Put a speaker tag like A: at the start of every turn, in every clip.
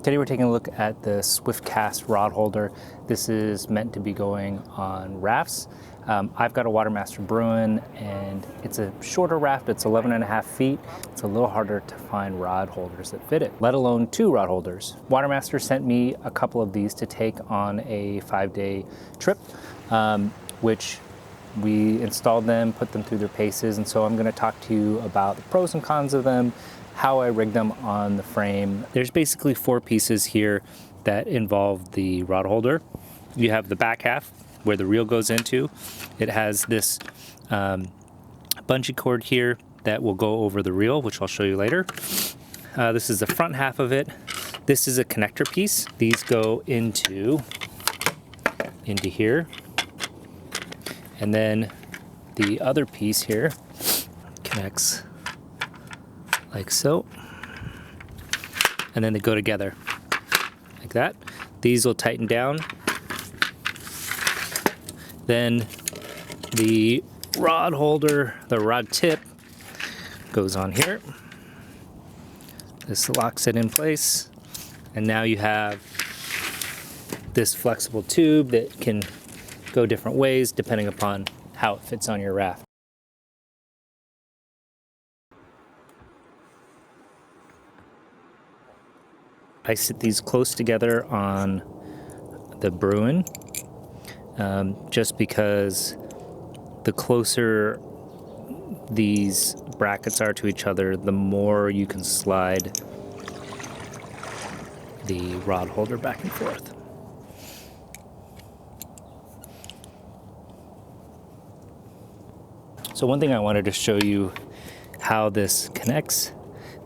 A: Today we're taking a look at the Swiftcast rod holder. This is meant to be going on rafts. I've got a Water Master Bruin and it's a shorter raft. It's 11.5 feet. It's a little harder to find rod holders that fit it, let alone 2 rod holders. Water Master sent me a couple of these to take on a 5-day trip, which we installed them, put them through their paces, and so I'm going to talk to you about the pros and cons of them, how I rigged them on the frame. There's basically 4 pieces here that involve the rod holder. You have the back half where the reel goes into. It has this bungee cord here that will go over the reel, which I'll show you later. This is the front half of it. This is a connector piece. These go into here. And then the other piece here connects like so, and then they go together like that. These will tighten down. Then the rod holder, the rod tip, goes on here. This locks it in place, and now you have this flexible tube that can go different ways depending upon how it fits on your raft. I sit these close together on the Bruin, just because the closer these brackets are to each other, the more you can slide the rod holder back and forth. So one thing I wanted to show you how this connects.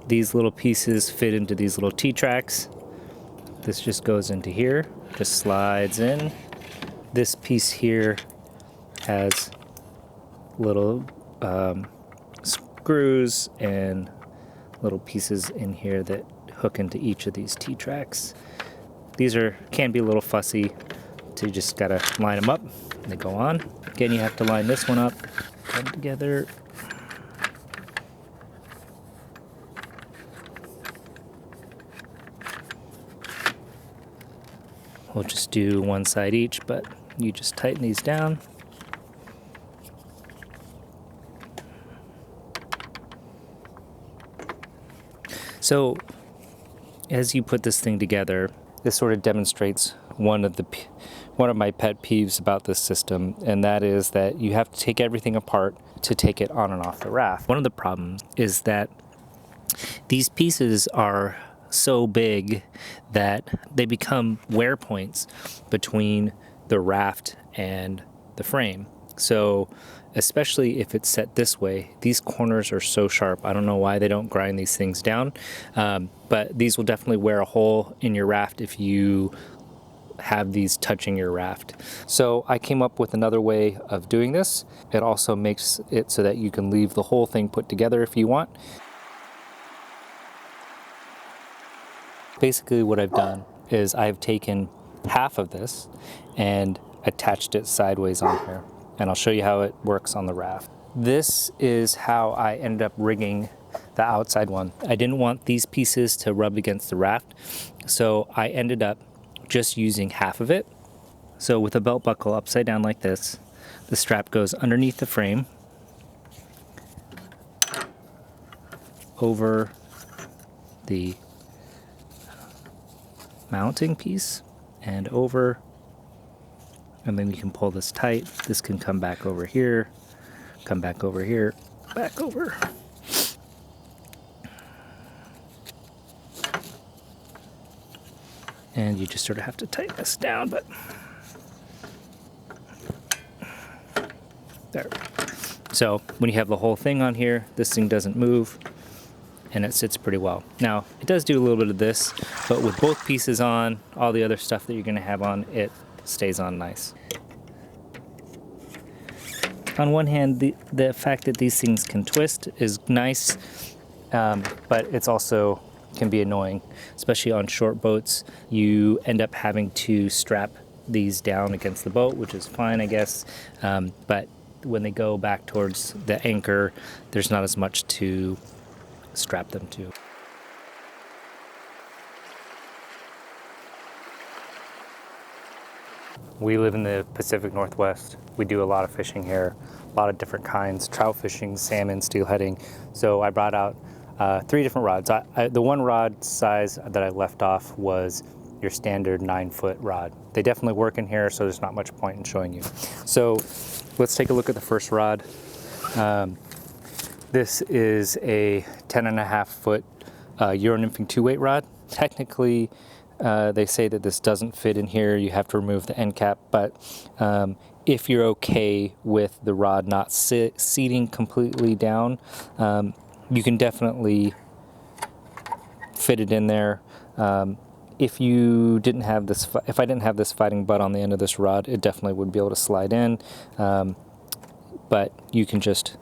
A: These little pieces fit into these little T-tracks. This just goes into here, just slides in. This piece here has little screws and little pieces in here that hook into each of these T-tracks. These can be a little fussy, so you just gotta line them up and they go on. Again, you have to line this one up, come together. We'll just do one side each, but you just tighten these down. So as you put this thing together, this sort of demonstrates one of my pet peeves about this system, and that is that you have to take everything apart to take it on and off the raft. One of the problems is that these pieces are so big that they become wear points between the raft and the frame. So especially if it's set this way, these corners are so sharp. I don't know why they don't grind these things down, but these will definitely wear a hole in your raft if you have these touching your raft. So I came up with another way of doing this. It also makes it so that you can leave the whole thing put together if you want. Basically what I've done is I've taken half of this and attached it sideways on here, and I'll show you how it works on the raft. This is how I ended up rigging the outside one. I didn't want these pieces to rub against the raft, so I ended up just using half of it. So with a belt buckle upside down like this, the strap goes underneath the frame, over the mounting piece and over, and then you can pull this tight. This can come back over here, come back over here, back over. And you just sort of have to tighten this down, but there. So when you have the whole thing on here, this thing doesn't move and it sits pretty well. Now, it does do a little bit of this, but with both pieces on, all the other stuff that you're gonna have on, it stays on nice. On one hand, the fact that these things can twist is nice, but it's also can be annoying, especially on short boats. You end up having to strap these down against the boat, which is fine, I guess, but when they go back towards the anchor, there's not as much to strap them to. We live in the Pacific Northwest. We do a lot of fishing here, a lot of different kinds, trout fishing, salmon, steelheading. So I brought out 3 different rods. The one rod size that I left off was your standard 9-foot rod. They definitely work in here, so there's not much point in showing you. So let's take a look at the first rod. This is a 10.5-foot euronymphing 2-weight rod. Technically, they say that this doesn't fit in here. You have to remove the end cap, but if you're okay with the rod not seating completely down, you can definitely fit it in there. If you didn't have this, if I didn't have this fighting butt on the end of this rod, it definitely would be able to slide in. But you can just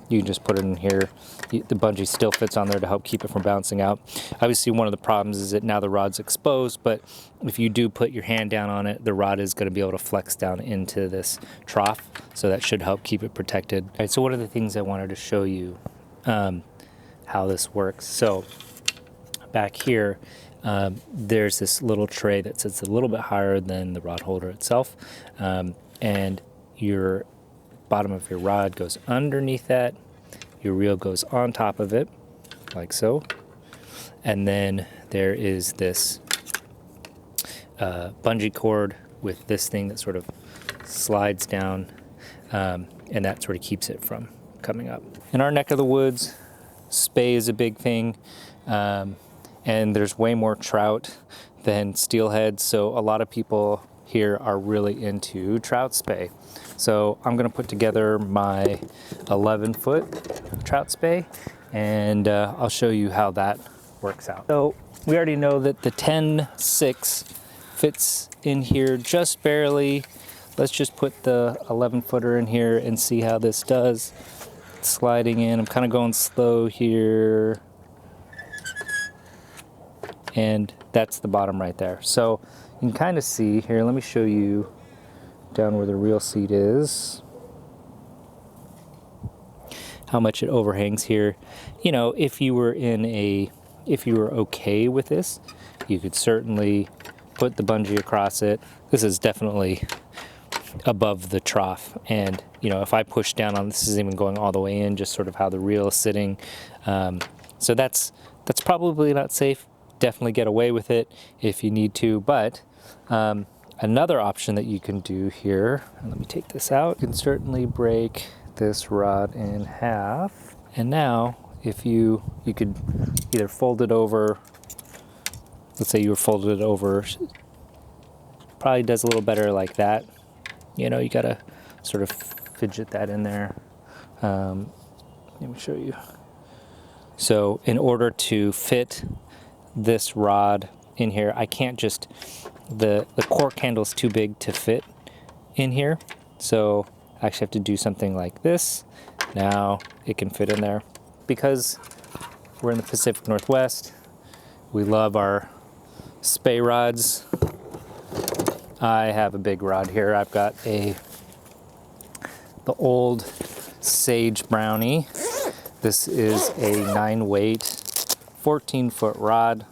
A: put it in here. The bungee still fits on there to help keep it from bouncing out. Obviously, one of the problems is that now the rod's exposed, but if you do put your hand down on it, the rod is going to be able to flex down into this trough, so that should help keep it protected. All right, so one of the things I wanted to show you how this works. So back here, there's this little tray that sits a little bit higher than the rod holder itself, and your bottom of your rod goes underneath that. Your reel goes on top of it, like so. And then there is this bungee cord with this thing that sort of slides down, and that sort of keeps it from coming up. In our neck of the woods, spey is a big thing, and there's way more trout than steelhead, so a lot of people here are really into trout spey. So I'm going to put together my 11-foot trout spey, and I'll show you how that works out. So we already know that the 10.6 fits in here just barely. Let's just put the 11-footer in here and see how this does. It's sliding in. I'm kind of going slow here. And that's the bottom right there. So you can kind of see here, let me show you down where the reel seat is, how much it overhangs here. You know, if you were okay with this, you could certainly put the bungee across it. This is definitely above the trough, and you know, if I push down on this, is even going all the way in, just sort of how the reel is sitting. So that's probably not safe. Definitely get away with it if you need to, but another option that you can do here, and let me take this out, you can certainly break this rod in half. And now if you could either fold it over, let's say you were folded it over, probably does a little better like that. You know, you gotta sort of fidget that in there. Let me show you. So in order to fit this rod in here, I can't just, the cork handle is too big to fit in here, so I actually have to do something like this. Now it can fit in there. Because we're in the Pacific Northwest, we love our spey rods. I have a big rod here. I've got the old Sage Brownie. This is a 9-weight 14-foot rod.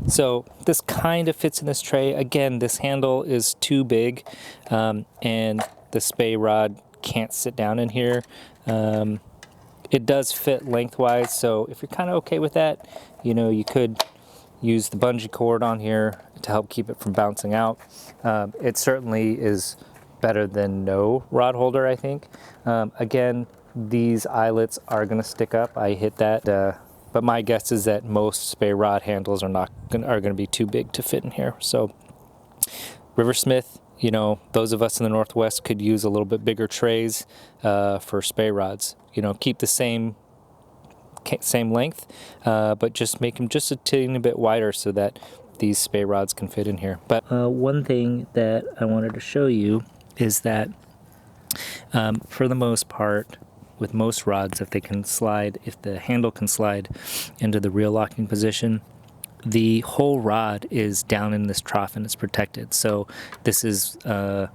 A: So this kind of fits in this tray. Again, this handle is too big, and the spey rod can't sit down in here. It does fit lengthwise, so if you're kind of okay with that, you know, you could use the bungee cord on here to help keep it from bouncing out. It certainly is better than no rod holder, I think. Again, these eyelets are going to stick up. I hit that, but my guess is that most spey rod handles are going to be too big to fit in here. So Riversmith, you know, those of us in the Northwest could use a little bit bigger trays for spey rods. You know, keep the same length, but just make them just a teeny bit wider so that these spey rods can fit in here. But one thing that I wanted to show you is that for the most part, with most rods, if the handle can slide into the reel locking position, the whole rod is down in this trough and it's protected. So this is the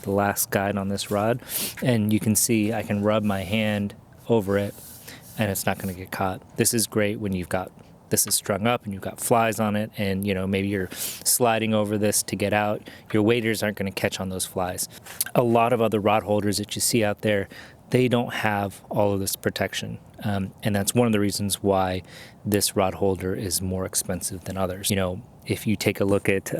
A: last guide on this rod, and you can see I can rub my hand over it and it's not going to get caught. This is great when you've got this is strung up and you've got flies on it, and maybe you're sliding over this to get out, your waders aren't going to catch on those flies. A lot of other rod holders that you see out there, they don't have all of this protection. And that's one of the reasons why this rod holder is more expensive than others. If you take a look at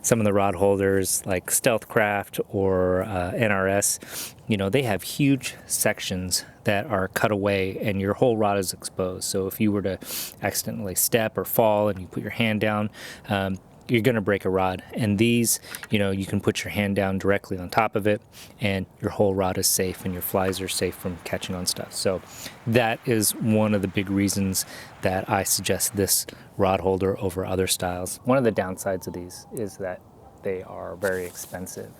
A: some of the rod holders like Stealthcraft or NRS, they have huge sections that are cut away and your whole rod is exposed. So if you were to accidentally step or fall and you put your hand down, you're going to break a rod. And these, you can put your hand down directly on top of it and your whole rod is safe and your flies are safe from catching on stuff. So that is one of the big reasons that I suggest this rod holder over other styles. One of the downsides of these is that they are very expensive.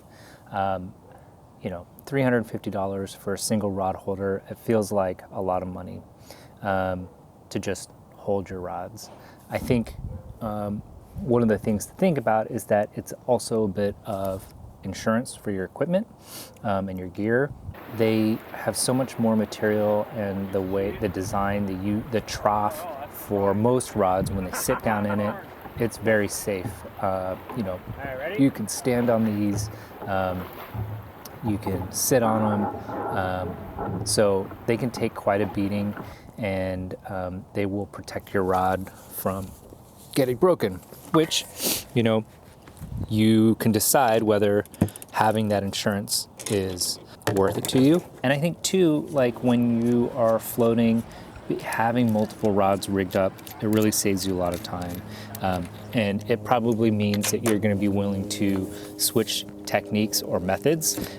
A: $350 for a single rod holder, it feels like a lot of money to just hold your rods. I think one of the things to think about is that it's also a bit of insurance for your equipment and your gear. They have so much more material, and the design, the trough for most rods, when they sit down in it, it's very safe. You can stand on these, you can sit on them, so they can take quite a beating, and they will protect your rod from getting broken, which, you can decide whether having that insurance is worth it to you. And I think too, like when you are floating, having multiple rods rigged up, it really saves you a lot of time. And it probably means that you're going to be willing to switch techniques or methods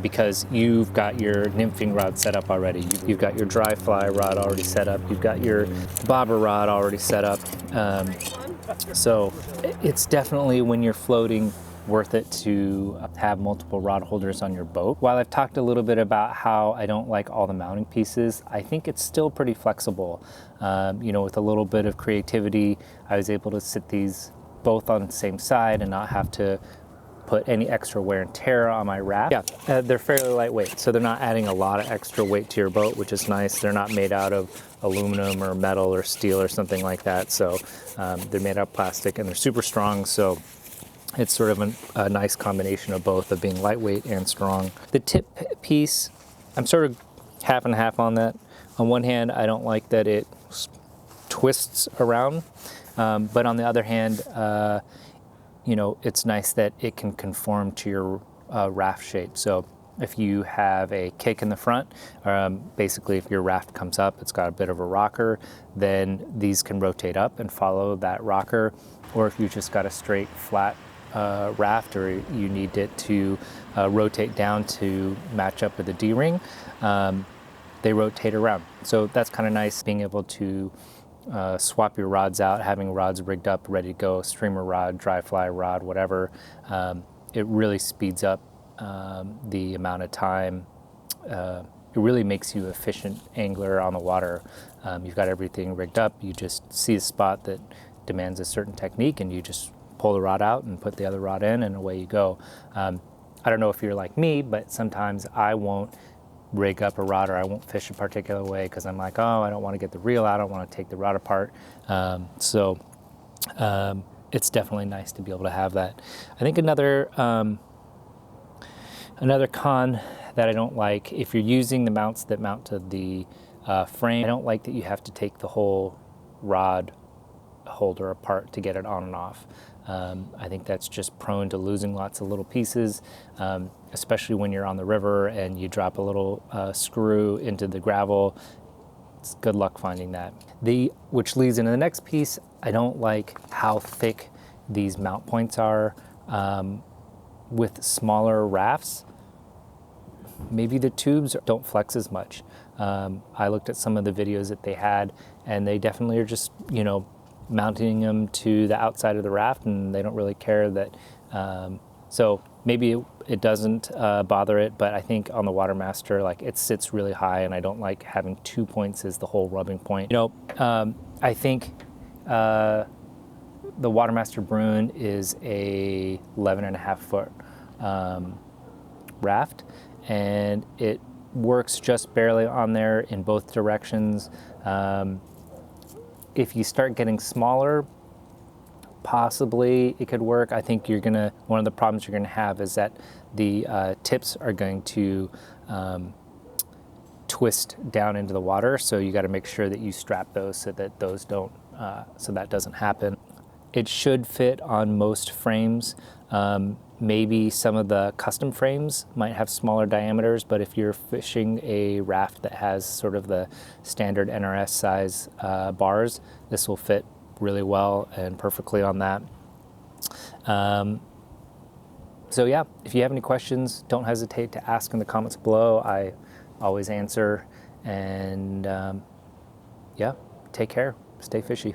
A: because you've got your nymphing rod set up already. You've got your dry fly rod already set up. You've got your bobber rod already set up. So it's definitely, when you're floating, worth it to have multiple rod holders on your boat. While I've talked a little bit about how I don't like all the mounting pieces, I think it's still pretty flexible. With a little bit of creativity, I was able to sit these both on the same side and not have to put any extra wear and tear on my raft. Yeah, they're fairly lightweight, so they're not adding a lot of extra weight to your boat, which is nice. They're not made out of aluminum or metal or steel or something like that. So they're made out of plastic and they're super strong. So it's sort of a nice combination of both, of being lightweight and strong. The tip piece, I'm sort of half and half on that. On one hand, I don't like that it twists around, but on the other hand, it's nice that it can conform to your raft shape. So if you have a kick in the front, basically if your raft comes up, it's got a bit of a rocker, then these can rotate up and follow that rocker. Or if you just got a straight flat raft, or you need it to rotate down to match up with the D-ring, they rotate around. So that's kind of nice, being able to swap your rods out, having rods rigged up, ready to go, streamer rod, dry fly rod, whatever. It really speeds up the amount of time. It really makes you an efficient angler on the water. You've got everything rigged up, you just see a spot that demands a certain technique and you just pull the rod out and put the other rod in, and away you go. I don't know if you're like me, but sometimes I won't rig up a rod, or I won't fish a particular way because I'm like, oh, I don't want to get the reel out, I don't want to take the rod apart. So it's definitely nice to be able to have that. I think another con that I don't like, if you're using the mounts that mount to the frame, I don't like that you have to take the whole rod holder apart to get it on and off. I think that's just prone to losing lots of little pieces, especially when you're on the river and you drop a little screw into the gravel. It's good luck finding that. Which leads into the next piece. I don't like how thick these mount points are. With smaller rafts, maybe the tubes don't flex as much. I looked at some of the videos that they had, and they definitely are just, mounting them to the outside of the raft, and they don't really care that. So maybe it doesn't bother it, but I think on the Water Master, like, it sits really high, and I don't like having 2 points as the whole rubbing point. I think the Water Master Bruin is a 11.5 foot raft, and it works just barely on there in both directions. If you start getting smaller, possibly it could work. I think one of the problems you're gonna have is that the tips are going to twist down into the water. So you gotta make sure that you strap those so that so that doesn't happen. It should fit on most frames. Maybe some of the custom frames might have smaller diameters, but if you're fishing a raft that has sort of the standard NRS size bars, this will fit really well and perfectly on that. So yeah, if you have any questions, don't hesitate to ask in the comments below. I always answer, and yeah, take care, stay fishy.